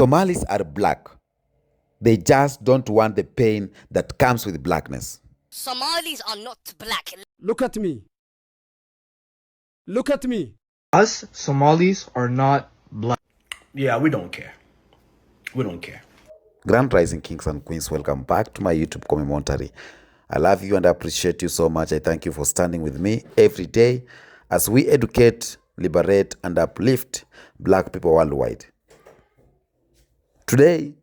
Somalis are black. They just don't want the pain that comes with blackness. Somalis are not black. Look at me. Look at me. Us Somalis are not black. Yeah, we don't care. We don't care. Grand Rising Kings and Queens, welcome back to my YouTube commentary. I love you and I appreciate you so much. I thank you for standing with me every day as we educate, liberate, and uplift black people worldwide. Today,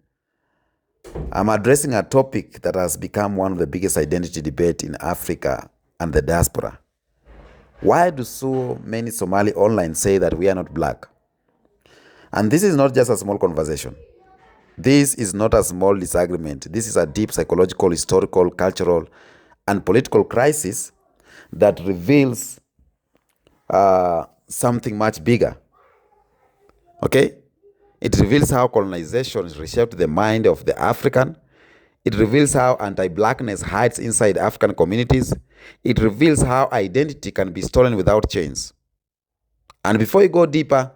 I'm addressing a topic that has become one of the biggest identity debates in Africa and the diaspora. Why do so many Somali online say that we are not black? And this is not just a small conversation. This is not a small disagreement. This is a deep psychological, historical, cultural, and political crisis that reveals something much bigger. Okay? It reveals how colonization reshaped the mind of the African. It reveals how anti-blackness hides inside African communities. It reveals how identity can be stolen without chains. And before you go deeper,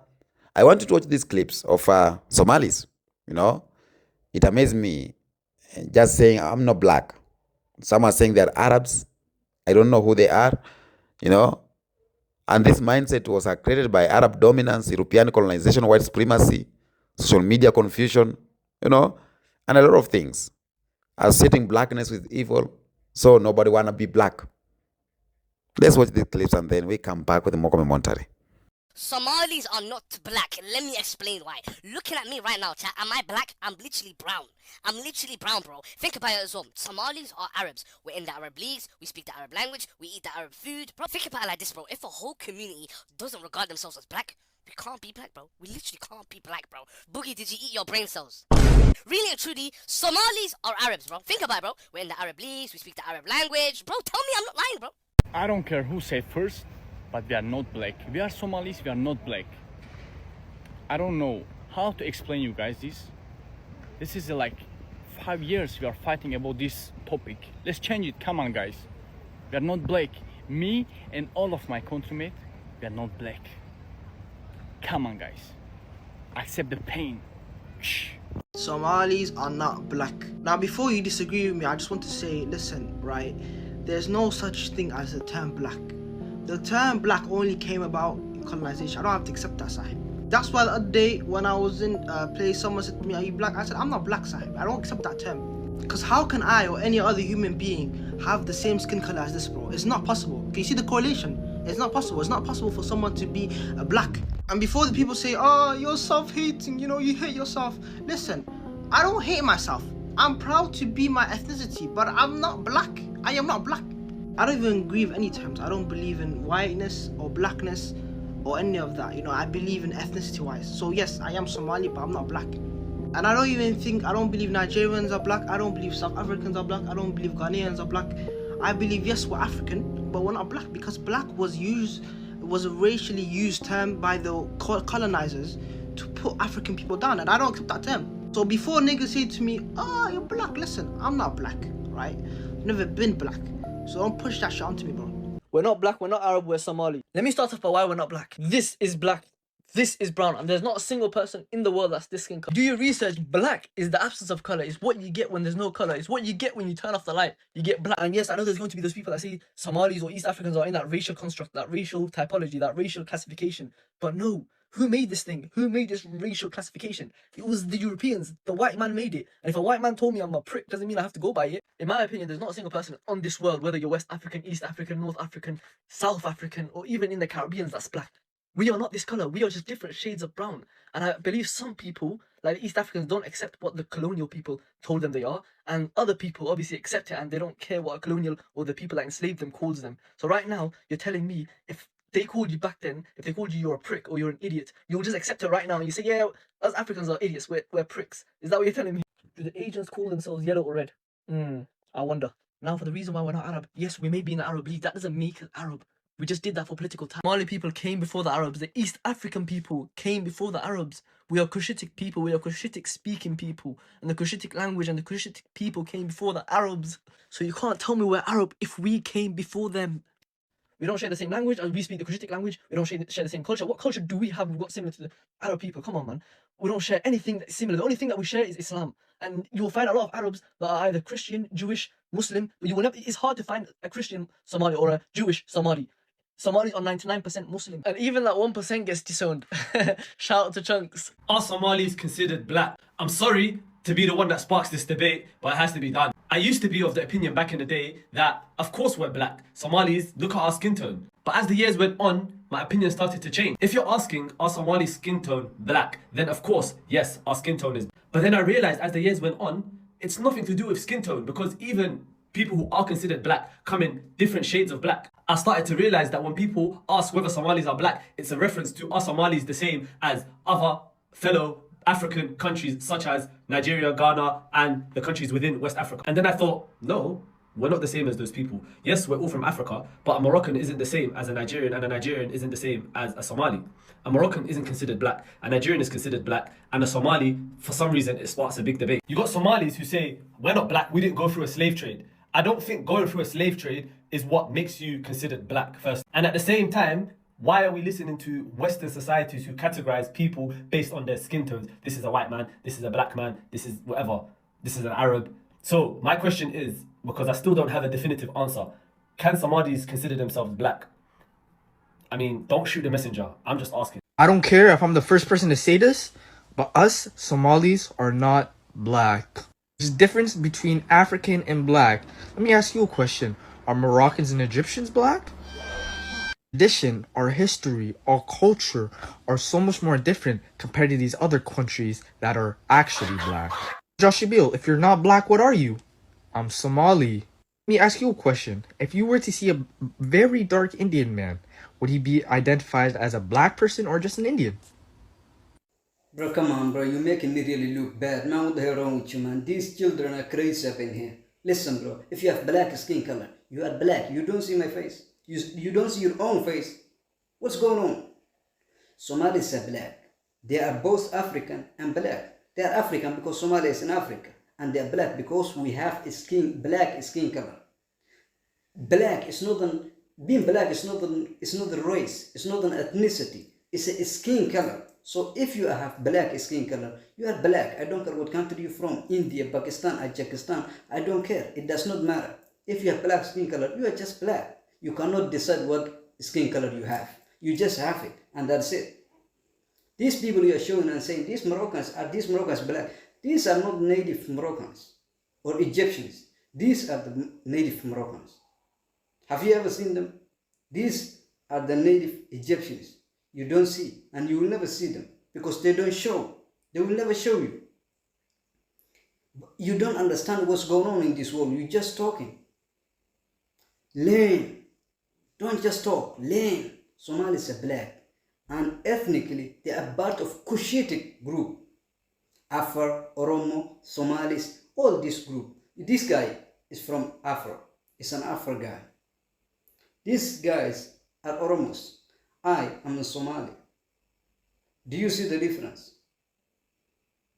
I want you to watch these clips of Somalis. You know, it amazed me just saying, I'm not black. Some are saying they're Arabs. I don't know who they are, you know. And this mindset was created by Arab dominance, European colonization, white supremacy, social media confusion, you know, and a lot of things. Associating blackness with evil, so nobody want to be black. Let's watch these clips and then we come back with more commentary. Somalis are not black. Let me explain why. Looking at me right now, chat, am I black? I'm literally brown. I'm literally brown, bro. Think about it as well. Somalis are Arabs. We're in the Arab leagues. We speak the Arab language. We eat the Arab food. Bro, think about it like this, bro. If a whole community doesn't regard themselves as black, we can't be black, bro. We literally can't be black, bro. Boogie, did you eat your brain cells? Really and truly, Somalis are Arabs, bro. Think about it, bro. We're in the Arab leagues. We speak the Arab language. Bro, tell me I'm not lying, bro. I don't care who said first, but we are not black. We are Somalis, we are not black. I don't know how to explain you guys this. This is like 5 years we are fighting about this topic. Let's change it, come on guys. We are not black. Me and all of my countrymen, we are not black. Come on guys. Accept the pain. Shh. Somalis are not black. Now before you disagree with me, I just want to say, listen, right? There's no such thing as the term black. The term black only came about in colonization. I don't have to accept that, sahib. That's why the other day when I was in a place, someone said to me, are you black? I said, I'm not black, sahib. I don't accept that term. Because how can I or any other human being have the same skin color as this, bro? It's not possible. Can you see the correlation? It's not possible. It's not possible for someone to be black. And before the people say, oh, you're self-hating, you know, you hate yourself. Listen, I don't hate myself. I'm proud to be my ethnicity, but I'm not black. I am not black. I don't even agree with any terms. I don't believe in whiteness or blackness or any of that. You know, I believe in ethnicity-wise. So yes, I am Somali, but I'm not black. And I don't believe Nigerians are black. I don't believe South Africans are black. I don't believe Ghanaians are black. I believe, yes, we're African, but we're not black because black was a racially used term by the colonizers to put African people down, and I don't accept that term. So before niggas say to me, oh, you're black, listen, I'm not black, right? I've never been black. So don't push that shit onto me, bro. We're not black, we're not Arab, we're Somali. Let me start off by why we're not black. This is black, this is brown, and there's not a single person in the world that's this skin color. Do your research. Black is the absence of color. It's what you get when there's no color. It's what you get when you turn off the light. You get black. And yes, I know there's going to be those people that say Somalis or East Africans are in that racial construct, that racial typology, that racial classification. But no. Who made this thing? Who made this racial classification? It was the Europeans. The white man made it. And if a white man told me I'm a prick, doesn't mean I have to go by it. In my opinion, there's not a single person on this world, whether you're West African, East African, North African, South African, or even in the Caribbean, that's black. We are not this color. We are just different shades of brown. And I believe some people, like the East Africans, don't accept what the colonial people told them they are. And other people obviously accept it and they don't care what a colonial or the people that enslaved them calls them. So right now, you're telling me if they called you back then, if they called you you're a prick or you're an idiot, you'll just accept it right now and you say, yeah, us Africans are idiots, we're pricks. Is that what you're telling me? Do the Asians call themselves yellow or red? I wonder. Now for the reason why we're not Arab, yes, we may be in the Arab League, that doesn't make us Arab. We just did that for political time. Somali people came before the Arabs. The East African people came before the Arabs. We are Cushitic people. We are Cushitic speaking people. And the Cushitic language and the Cushitic people came before the Arabs. So you can't tell me we're Arab if we came before them. We don't share the same language. As we speak the Cushitic language, we don't share the same culture. What culture do we have we've got similar to the Arab people? Come on, man. We don't share anything that's similar. The only thing that we share is Islam. And you'll find a lot of Arabs that are either Christian, Jewish, Muslim, but you will never, it's hard to find a Christian Somali or a Jewish Somali. Somalis are 99% Muslim. And even that 1% gets disowned. Shout out to Chunks. Are Somalis considered black? I'm sorry to be the one that sparks this debate, but it has to be done. I used to be of the opinion back in the day that, of course we're black. Somalis, look at our skin tone. But as the years went on, my opinion started to change. If you're asking, are Somali's skin tone black? Then of course, yes, our skin tone is. But then I realized as the years went on, it's nothing to do with skin tone, because even people who are considered black come in different shades of black. I started to realize that when people ask whether Somalis are black, it's a reference to, are Somalis the same as other fellow African countries such as Nigeria, Ghana, and the countries within West Africa. And then I thought, no, we're not the same as those people. Yes, we're all from Africa, but a Moroccan isn't the same as a Nigerian, and a Nigerian isn't the same as a Somali. A Moroccan isn't considered black, a Nigerian is considered black, and a Somali, for some reason, it sparks a big debate. You got Somalis who say, we're not black, we didn't go through a slave trade. I don't think going through a slave trade is what makes you considered black first. And at the same time, why are we listening to Western societies who categorize people based on their skin tones? This is a white man, this is a black man, this is whatever, this is an Arab. So my question is, because I still don't have a definitive answer, can Somalis consider themselves black? I mean, don't shoot the messenger. I'm just asking. I don't care if I'm the first person to say this, but us Somalis are not black. There's a difference between African and black. Let me ask you a question. Are Moroccans and Egyptians black? Tradition, our history, our culture are so much more different compared to these other countries that are actually black. Josh Bill, if you're not black, what are you? I'm Somali. Let me ask you a question. If you were to see a very dark Indian man, would he be identified as a black person or just an Indian? Bro, come on, bro. You're making me really look bad. Man, what the hell wrong with you, man? These children are crazy up in here. Listen, bro. If you have black skin color, you are black. You don't see my face. You don't see your own face. What's going on? Somalis are black. They are both African and black. They are African because Somalia is in Africa. And they are black because we have black skin color. Black is not being black is not a race. It's not an ethnicity. It's a skin color. So if you have black skin color, you are black. I don't care what country you're from, India, Pakistan, Tajikistan. I don't care. It does not matter. If you have black skin color, you are just black. You cannot decide what skin color you have. You just have it, and that's it. These people you are showing and saying, these Moroccans black? These are not native Moroccans or Egyptians. These are the native Moroccans. Have you ever seen them? These are the native Egyptians. You don't see, and you will never see them because they don't show. They will never show you. You don't understand what's going on in this world. You're just talking. Learn. Don't just talk. Learn. Somalis are black, and ethnically they are part of Cushitic group. Afar, Oromo, Somalis, all this group. This guy is from Afar. He's an Afar guy. These guys are Oromos. I am a Somali. Do you see the difference?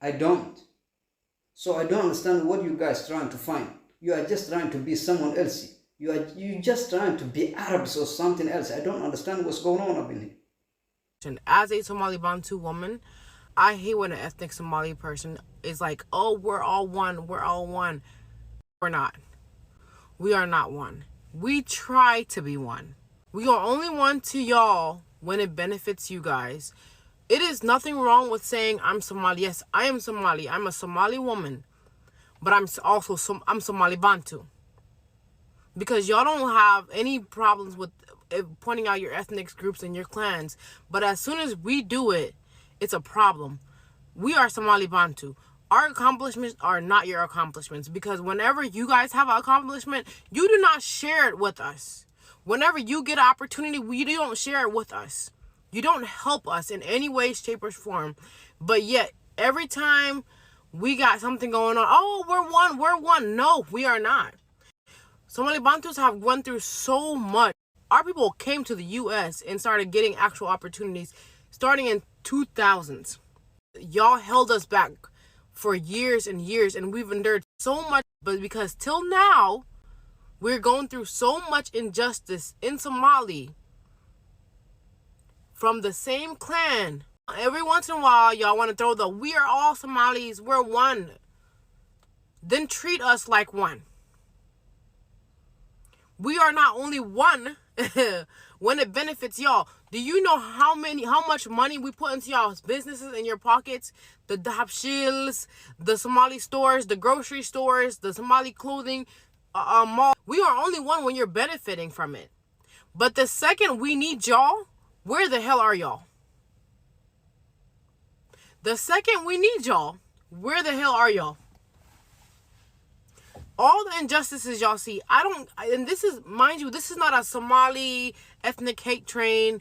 I don't. So I don't understand what you guys are trying to find. You are just trying to be someone else. You just trying to be Arabs or something else. I don't understand what's going on up in here. As a Somali Bantu woman, I hate when an ethnic Somali person is like, oh, we're all one. We're all one. We're not. We are not one. We try to be one. We are only one to y'all when it benefits you guys. It is nothing wrong with saying I'm Somali. Yes, I am Somali. I'm a Somali woman. But I'm also I'm Somali Bantu. Because y'all don't have any problems with pointing out your ethnic groups and your clans. But as soon as we do it, it's a problem. We are Somali Bantu. Our accomplishments are not your accomplishments. Because whenever you guys have an accomplishment, you do not share it with us. Whenever you get an opportunity, you don't share it with us. You don't help us in any way, shape, or form. But yet, every time we got something going on, oh, we're one. No, we are not. Somali Bantus have gone through so much. Our people came to the U.S. and started getting actual opportunities starting in 2000s. Y'all held us back for years and years, and we've endured so much. But because till now, We're going through so much injustice in Somali from the same clan. Every once in a while, y'all want to throw the "we are all Somalis, we're one." Then treat us like one. We are not only one when it benefits y'all. Do you know how much money we put into y'all's businesses in your pockets? The Dhabshils, the Somali stores, the grocery stores, the Somali clothing mall. We are only one when you're benefiting from it. But the second we need y'all, where the hell are y'all? The second we need y'all, where the hell are y'all? All the injustices y'all see, and this is, mind you, this is not a Somali ethnic hate train.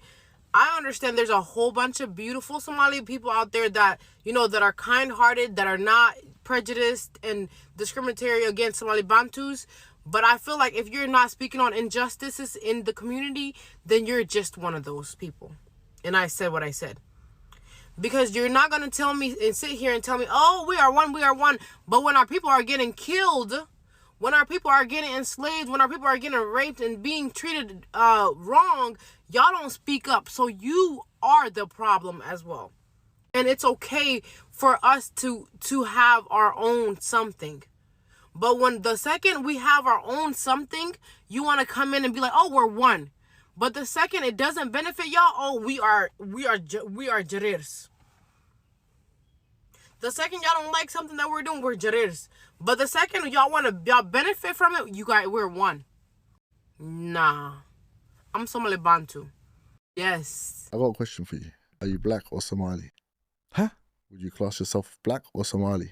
I understand there's a whole bunch of beautiful Somali people out there that, that are kind-hearted, that are not prejudiced and discriminatory against Somali Bantus. But I feel like if you're not speaking on injustices in the community, then you're just one of those people. And I said what I said. Because you're not going to tell me and sit here and tell me, oh, we are one, we are one. But when our people are getting killed, when our people are getting enslaved, when our people are getting raped and being treated wrong, y'all don't speak up. So you are the problem as well. And it's okay for us to have our own something. But when the second we have our own something, you want to come in and be like, oh, we're one. But the second it doesn't benefit y'all, oh, we are Jarirs. The second y'all don't like something that we're doing, we're Jarirs. But the second y'all benefit from it, we're one. Nah. I'm Somali Bantu. Yes. I got a question for you. Are you black or Somali? Huh? Would you class yourself black or Somali?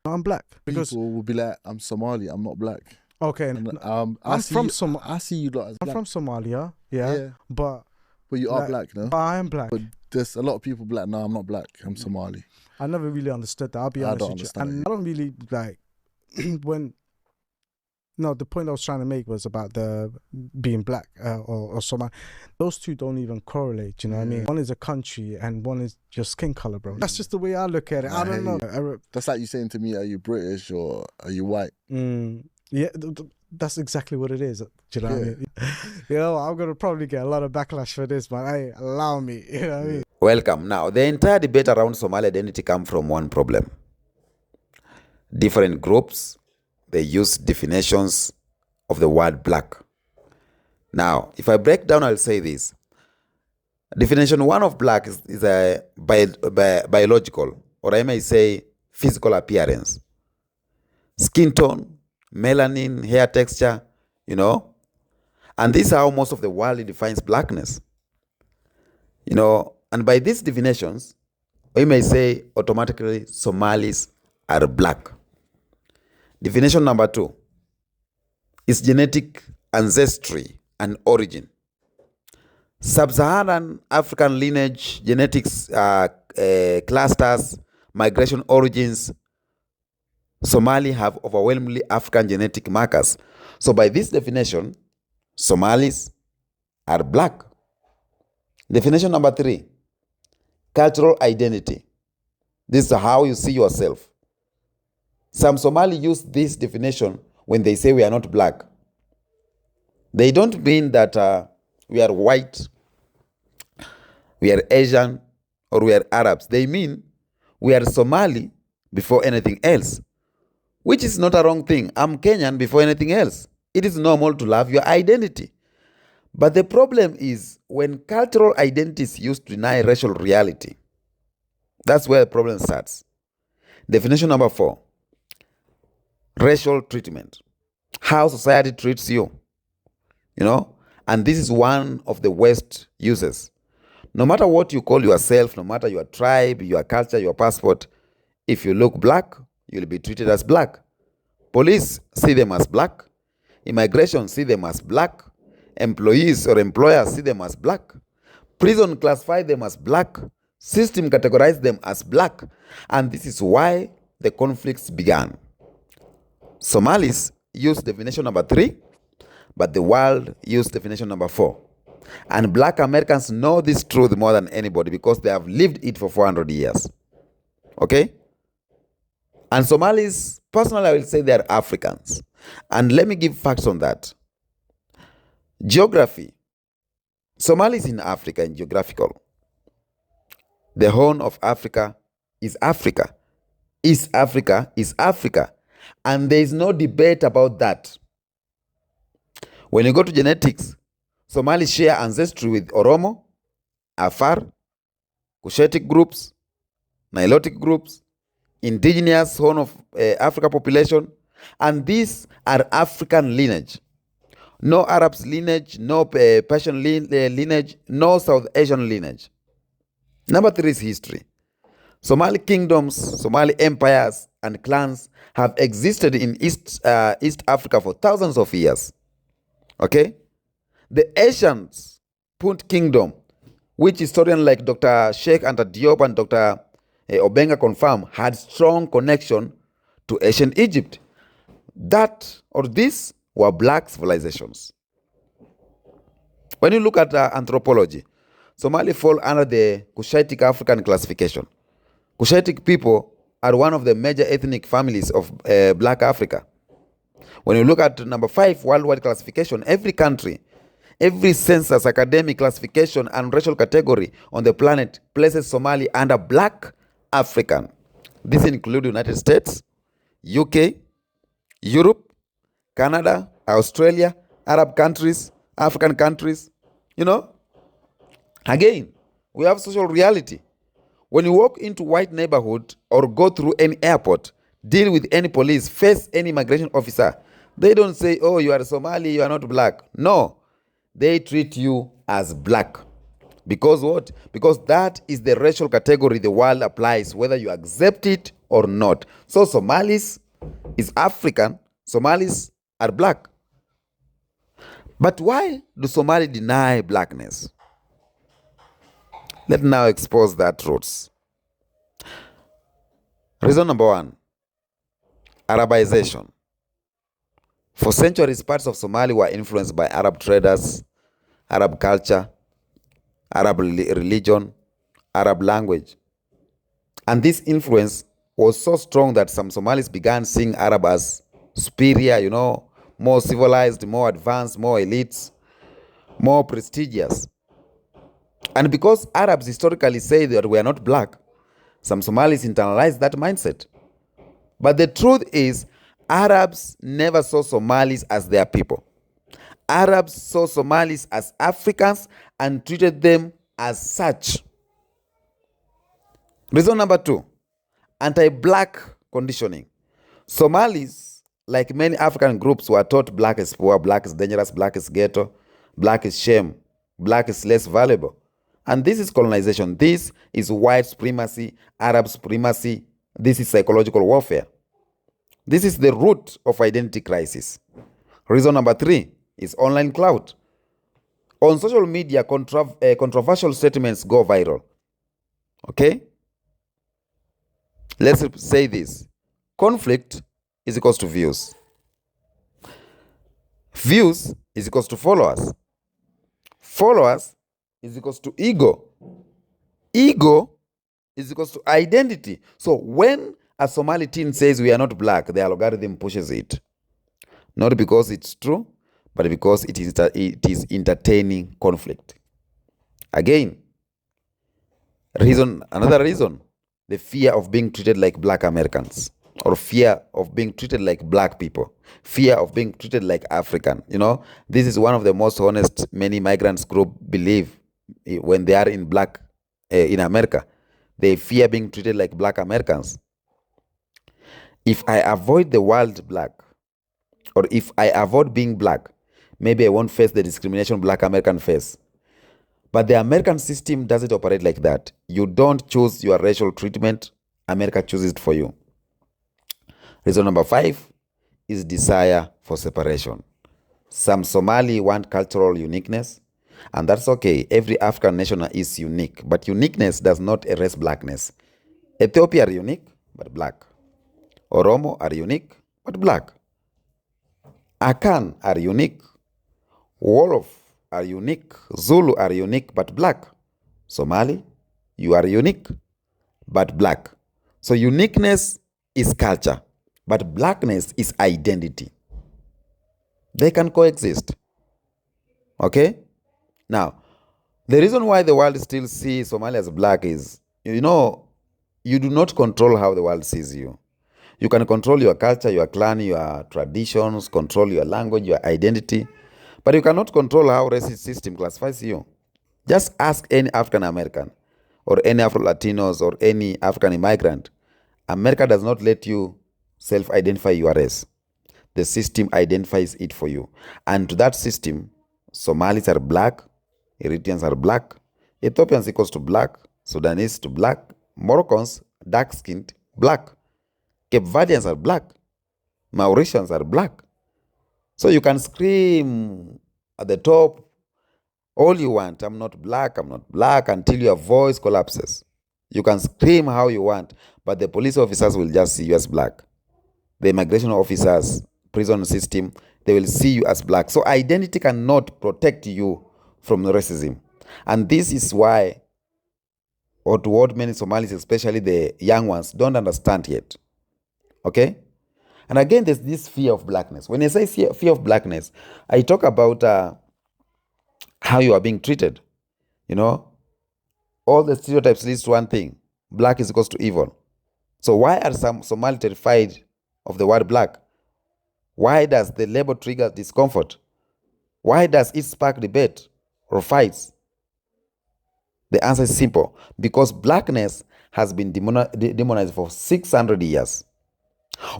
No, I'm black. Because people will be like, I'm Somali, I'm not black. Okay. And, I see you lot as black. I'm from Somalia, yeah. But you are black, no? But I am black. But there's a lot of people black. No, I'm not black. I'm Somali. I never really understood that. I'll be honest with you. And I don't really like the point I was trying to make was about the being black or Somali. Those two don't even correlate, you know what I mean? One is a country and one is your skin color, bro. That's just the way I look at it. I don't know. That's like you saying to me, are you British or are you white? Yeah, that's exactly what it is. Do you know what I mean? I'm going to probably get a lot of backlash for this, but hey, allow me. You know what I mean? Welcome. Now, the entire debate around Somali identity comes from one problem. Different groups, they use definitions of the word black. Now, if I break down, I'll say this. Definition one of black is a biological, or I may say physical appearance. Skin tone, melanin, hair texture, And this is how most of the world defines blackness. And by these definitions, we may say automatically Somalis are black. Definition number two is genetic ancestry and origin. Sub-Saharan African lineage, genetics clusters, migration origins. Somali have overwhelmingly African genetic markers. So by this definition, Somalis are black. Definition number three, cultural identity. This is how you see yourself. Some Somali use this definition when they say we are not black. They don't mean that we are white, we are Asian, or we are Arabs. They mean we are Somali before anything else, which is not a wrong thing. I'm Kenyan before anything else. It is normal to love your identity. But the problem is when cultural identity is used to deny racial reality. That's where the problem starts. Definition number four, racial treatment. How society treats you. And this is one of the worst uses. No matter what you call yourself, no matter your tribe, your culture, your passport, if you look black, you'll be treated as black. Police see them as black. Immigration see them as black. Employees or employers see them as black. Prison classify them as black. System categorize them as black. And this is why the conflicts began. Somalis use definition number three, but the world use definition number four. And black Americans know this truth more than anybody because they have lived it for 400 years. Okay? And Somalis, personally, I will say they are Africans. And let me give facts on that. Geography. Somali is in Africa in geographical. The Horn of Africa is Africa. East Africa is Africa. And there is no debate about that. When you go to genetics, Somalis share ancestry with Oromo, Afar, Cushitic groups, Nilotic groups, indigenous Horn of Africa population, and these are African lineage. No Arabs lineage, no Persian lineage, no South Asian lineage. Number 3 is history. Somali kingdoms, Somali empires, and clans have existed in East Africa for thousands of years. Okay? The ancient Punt kingdom, which historians like Dr. Sheikh Anta Diop and Dr. Obenga confirm, had strong connection to ancient Egypt. These were black civilizations. When you look at anthropology, Somali fall under the Cushitic African classification. Cushitic people are one of the major ethnic families of black Africa. When you look at number 5 worldwide classification, every country, every census, academic classification, and racial category on the planet places Somali under black African. This includes United States, UK, Europe, Canada, Australia, Arab countries, African countries. Again, we have social reality. When you walk into white neighborhood or go through any airport, deal with any police, face any immigration officer, they don't say, oh, you are Somali, you are not black. No, they treat you as black. Because what? Because that is the racial category the world applies, whether you accept it or not. So Somalis is African, Somalis are black. But why do Somali deny blackness? Let's now expose that roots. Reason number 1, Arabization. For centuries, parts of Somalia were influenced by Arab traders, Arab culture, Arab religion, Arab language. And this influence was so strong that some Somalis began seeing Arab as superior, more civilized, more advanced, more elites, more prestigious. And because Arabs historically say that we are not black, some Somalis internalized that mindset. But the truth is, Arabs never saw Somalis as their people. Arabs saw Somalis as Africans and treated them as such. Reason number 2, anti-black conditioning. Somalis, like many African groups, were taught black is poor, black is dangerous, black is ghetto, black is shame, black is less valuable. And this is colonization. This is white supremacy, Arab supremacy. This is psychological warfare. This is the root of identity crisis. Reason number 3 is online clout. On social media, controversial statements go viral. Okay? Let's say this. Conflict is equals to views. Views is equals to followers. Followers is equals to ego. Ego is equals to identity. So when a Somali teen says we are not black, the algorithm pushes it. Not because it's true, but because it is entertaining conflict. Again, another reason, the fear of being treated like black Americans, or fear of being treated like black people, fear of being treated like African. This is one of the most honest many migrants group believe when they are in America. They fear being treated like black Americans. If I avoid the world black, or if I avoid being black, maybe I won't face the discrimination black American face. But the American system doesn't operate like that. You don't choose your racial treatment, America chooses it for you. Reason number 5 is desire for separation. Some Somali want cultural uniqueness, and that's okay. Every African nation is unique, but uniqueness does not erase blackness. Ethiopia are unique, but black. Oromo are unique, but black. Akan are unique. Wolof are unique. Zulu are unique, but black. Somali, you are unique, but black. So uniqueness is culture, but blackness is identity. They can coexist. Okay? Now, the reason why the world still sees Somalia as black is, you do not control how the world sees you. You can control your culture, your clan, your traditions, control your language, your identity, but you cannot control how racist system classifies you. Just ask any African American or any Afro-Latinos or any African immigrant. America does not let you self-identify your race. The system identifies it for you. And to that system, Somalis are black, Eritreans are black, Ethiopians equals to black, Sudanese to black, Moroccans, dark-skinned, black. Cape Verdeans are black, Mauritians are black. So you can scream at the top all you want, I'm not black, until your voice collapses. You can scream how you want, but the police officers will just see you as black. The immigration officers, prison system, they will see you as black. So identity cannot protect you from racism. And this is why, or to what many Somalis, especially the young ones, don't understand yet. Okay? And again, there's this fear of blackness. When I say fear of blackness, I talk about how you are being treated. All the stereotypes leads to one thing: black is equals to evil. So why are some Somali terrified of the word black? Why does the label trigger discomfort? Why does it spark debate or fights? The answer is simple: because blackness has been demonized for 600 years.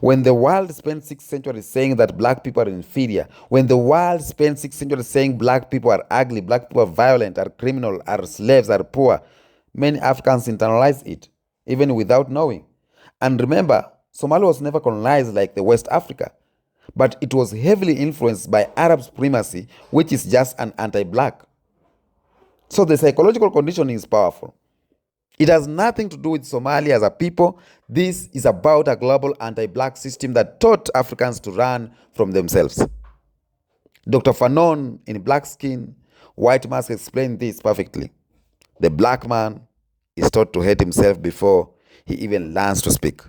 When the world spent 6 centuries saying that black people are inferior, when the world spent 6 centuries saying black people are ugly, black people are violent, are criminal, are slaves, are poor, many Africans internalized it, even without knowing. And remember, Somalia was never colonized like the West Africa, but it was heavily influenced by Arab supremacy, which is just an anti-black. So the psychological conditioning is powerful. It has nothing to do with Somalia as a people. This is about a global anti-black system that taught Africans to run from themselves. Dr. Fanon in Black Skin, White Mask explained this perfectly. The black man is taught to hate himself before he even learns to speak.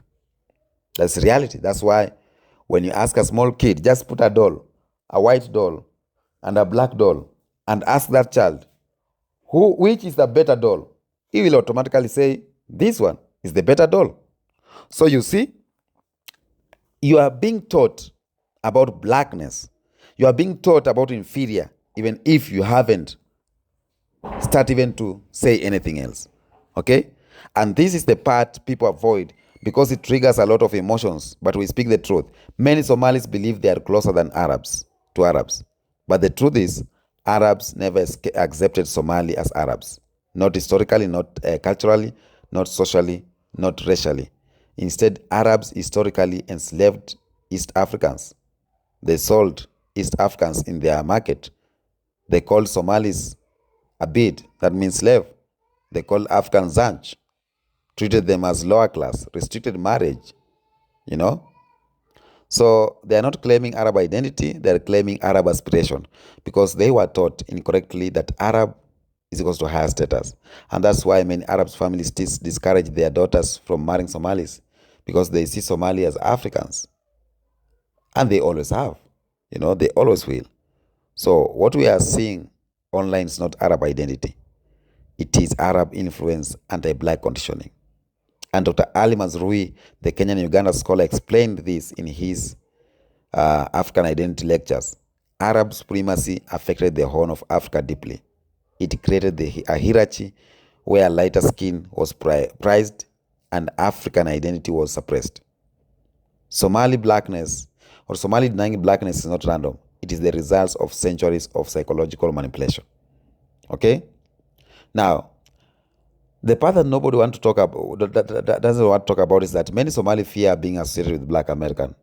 That's reality. That's why when you ask a small kid, just put a doll, a white doll and a black doll, and ask that child, which is the better doll? He will automatically say, this one is the better doll. So you see, you are being taught about blackness. You are being taught about inferior, even if you haven't started even to say anything else. Okay? And this is the part people avoid because it triggers a lot of emotions, but we speak the truth. Many Somalis believe they are closer than Arabs to Arabs. But the truth is, Arabs never accepted Somali as Arabs. Not historically, not culturally, not socially, not racially. Instead, Arabs historically enslaved East Africans. They sold East Africans in their market. They called Somalis Abid, that means slave. They called Africans Zanj, treated them as lower class, restricted marriage, So they are not claiming Arab identity, they are claiming Arab aspiration because they were taught incorrectly that Arab is equal to higher status. And that's why many Arab families discourage their daughters from marrying Somalis because they see Somali as Africans. And they always have, they always will. So what we are seeing online is not Arab identity. It is Arab influence anti-black conditioning. And Dr. Ali Mazrui, the Kenyan Uganda scholar, explained this in his African identity lectures. Arab supremacy affected the Horn of Africa deeply. It created a hierarchy where lighter skin was prized and African identity was suppressed. Somali blackness or Somali denying blackness is not random. It is the result of centuries of psychological manipulation. Okay? Now, the part that nobody wants to talk about, doesn't want to talk about, is that many Somali fear being associated with Black American.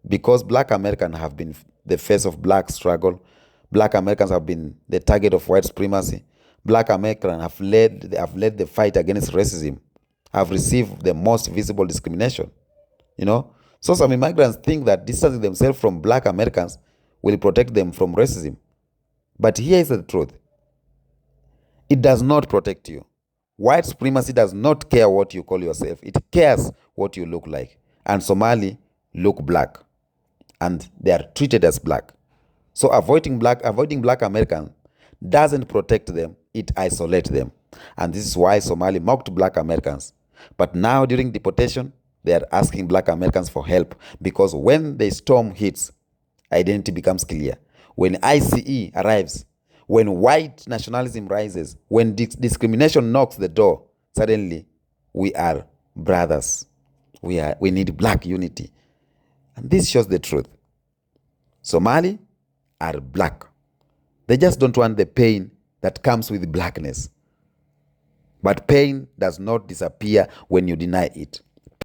Because Black Americans have been the face of Black struggle, Black Americans have been the target of white supremacy. Black Americans have led the fight against racism, have received the most visible discrimination. So some immigrants think that distancing themselves from Black Americans will protect them from racism. But here is the truth. It does not protect you. White supremacy does not care what you call yourself. It cares what you look like. And Somali look black. And they are treated as black. So avoiding black Americans doesn't protect them, it isolates them. And this is why Somali mocked black Americans. But now during deportation, they are asking black Americans for help, because when the storm hits, identity becomes clear. When ICE arrives, when white nationalism rises, when discrimination knocks the door, suddenly we are brothers. We need black unity. And this shows the truth. Somali are black. They just don't want the pain that comes with blackness. But pain does not disappear when you deny it.